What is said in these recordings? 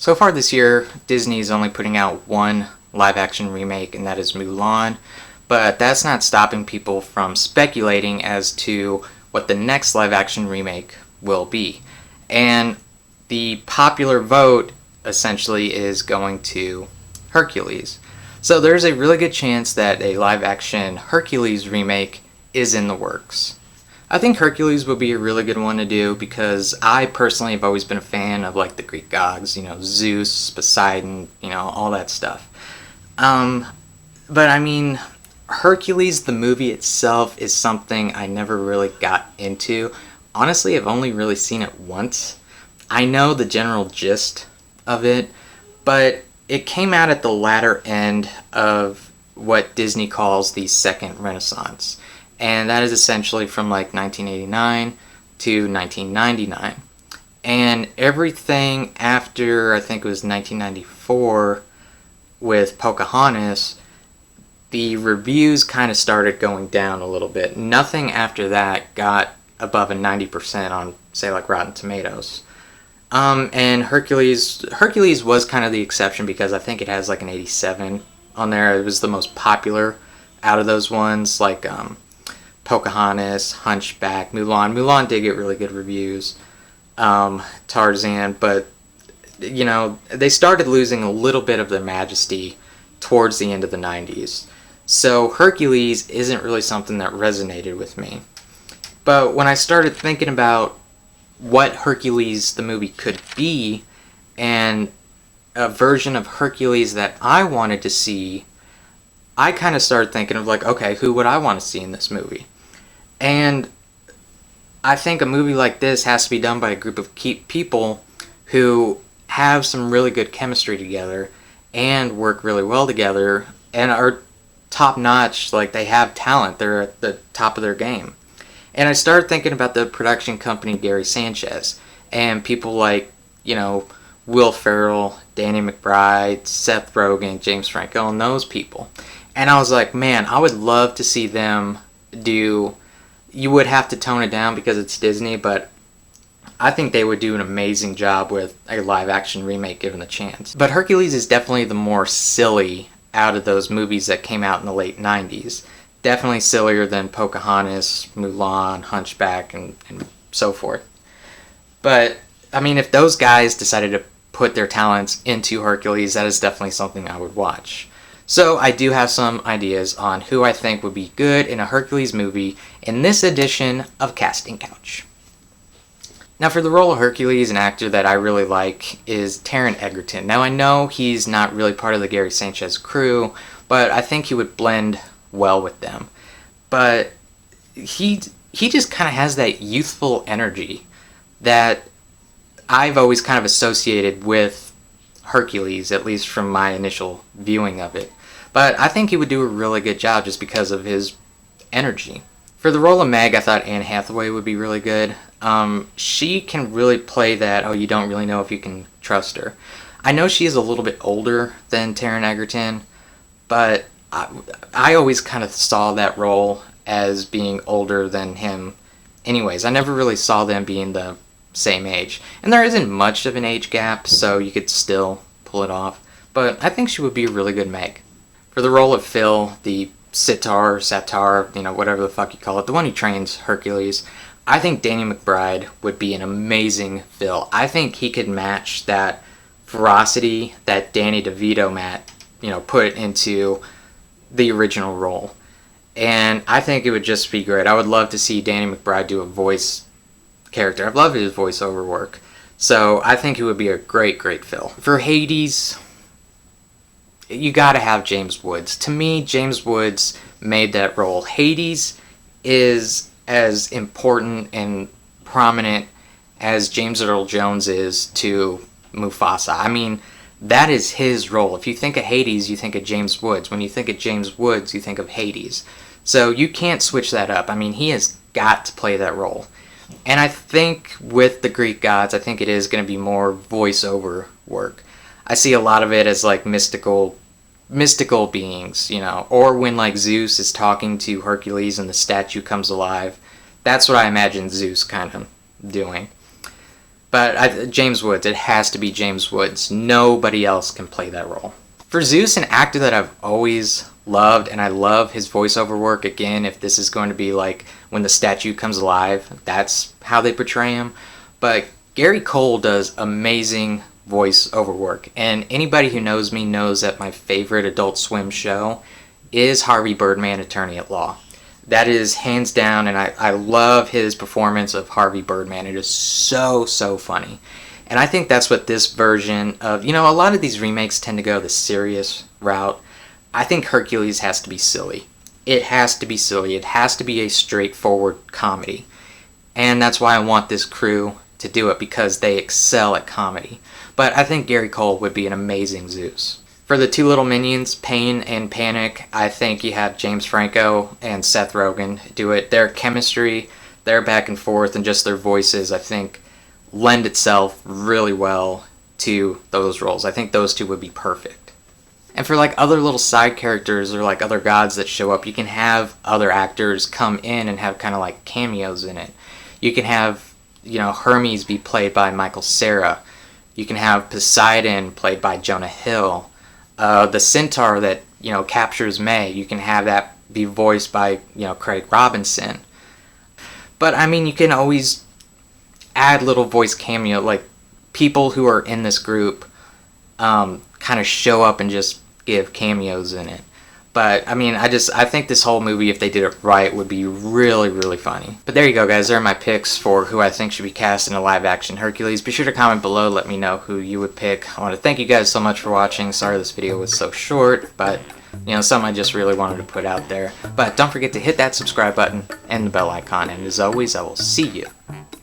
So far this year, Disney is only putting out one live-action remake, and that is Mulan. But that's not stopping people from speculating as to what the next live-action remake will be. And the popular vote essentially is going to Hercules. So there's a really good chance that a live-action Hercules remake is in the works. I think Hercules would be a really good one to do because I personally have always been a fan of like the Greek gods, Zeus, Poseidon, all that stuff. But I mean, Hercules, the movie itself, is something I never really got into. Honestly, I've only really seen it once. I know the general gist of it, but it came out at the latter end of what Disney calls the Second Renaissance. And that is essentially from like 1989 to 1999. And everything after, I think it was 1994 with Pocahontas, the reviews kind of started going down a little bit. Nothing after that got above a 90% on, say, like Rotten Tomatoes. And Hercules was kind of the exception because I think it has like an 87 on there. It was the most popular out of those ones, like Pocahontas, Hunchback, Mulan. Mulan did get really good reviews. Tarzan, but they started losing a little bit of their majesty towards the end of the 90s. So Hercules isn't really something that resonated with me. But when I started thinking about what Hercules the movie could be and a version of Hercules that I wanted to see, I kind of started thinking of like, okay, who would I want to see in this movie? And I think a movie like this has to be done by a group of people who have some really good chemistry together and work really well together and are top notch. Like, they have talent. They're at the top of their game. And I started thinking about the production company Gary Sanchez and people like, Will Ferrell, Danny McBride, Seth Rogen, James Franco, and those people. And I was like, man, I would love to see them do... You would have to tone it down because it's Disney, but I think they would do an amazing job with a live-action remake given the chance. But Hercules is definitely the more silly out of those movies that came out in the late 90s. Definitely sillier than Pocahontas, Mulan, Hunchback, and so forth. But, I mean, if those guys decided to put their talents into Hercules, that is definitely something I would watch. So I do have some ideas on who I think would be good in a Hercules movie in this edition of Casting Couch. Now for the role of Hercules, an actor that I really like is Taron Egerton. Now I know he's not really part of the Gary Sanchez crew, but I think he would blend well with them. But he just kind of has that youthful energy that I've always kind of associated with Hercules, at least from my initial viewing of it. But I think he would do a really good job just because of his energy. For the role of Meg, I thought Anne Hathaway would be really good. She can really play that, you don't really know if you can trust her. I know she is a little bit older than Taron Egerton, but I always kind of saw that role as being older than him. Anyways, I never really saw them being the same age. And there isn't much of an age gap, so you could still pull it off. But I think she would be a really good Meg. For the role of Phil, the Satar, whatever the fuck you call it, the one who trains Hercules, I think Danny McBride would be an amazing Phil. I think he could match that ferocity that Danny DeVito put into the original role. And I think it would just be great. I would love to see Danny McBride do a voice character. I've loved his voiceover work. So I think he would be a great, great Phil. For Hades, you gotta have James Woods. To me, James Woods made that role. Hades is as important and prominent as James Earl Jones is to Mufasa. I mean, that is his role. If you think of Hades, you think of James Woods. When you think of James Woods, you think of Hades. So you can't switch that up. I mean, he has got to play that role. And I think with the Greek gods, I think it is going to be more voiceover work. I see a lot of it as like mystical beings, or when like Zeus is talking to Hercules and the statue comes alive. That's what I imagine Zeus kind of doing. But James Woods, it has to be James Woods. Nobody else can play that role. For Zeus, an actor that I've always loved, and I love his voiceover work. Again, if this is going to be like when the statue comes alive, that's how they portray him. But Gary Cole does amazing voiceover work, and anybody who knows me knows that my favorite Adult Swim show is Harvey Birdman, Attorney at Law. That is hands down, and I love his performance of Harvey Birdman. It is so funny. And I think that's what this version of, a lot of these remakes tend to go the serious route. I think Hercules has to be silly. It has to be silly. It has to be a straightforward comedy. And that's why I want this crew to do it, because they excel at comedy. But I think Gary Cole would be an amazing Zeus. For the two little minions, Pain and Panic, I think you have James Franco and Seth Rogen do it. Their chemistry, their back and forth, and just their voices, I think, lend itself really well to those roles. I think those two would be perfect. And for like other little side characters or like other gods that show up, you can have other actors come in and have kind of like cameos in it. You can have, Hermes be played by Michael Cera. You can have Poseidon played by Jonah Hill. The centaur that, captures May, you can have that be voiced by, Craig Robinson. But, I mean, you can always add little voice cameo, like people who are in this group kind of show up and just give cameos in it. But, I mean, I think this whole movie, if they did it right, would be really funny. But there you go, guys. There are my picks for who I think should be cast in a live-action Hercules. Be sure to comment below. Let me know who you would pick. I want to thank you guys so much for watching. Sorry this video was so short, but, something I just really wanted to put out there. But don't forget to hit that subscribe button and the bell icon. And as always, I will see you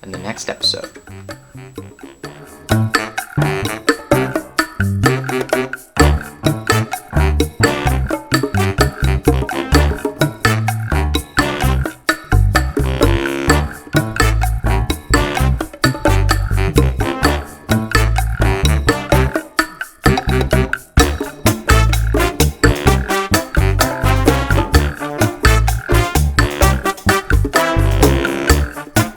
in the next episode.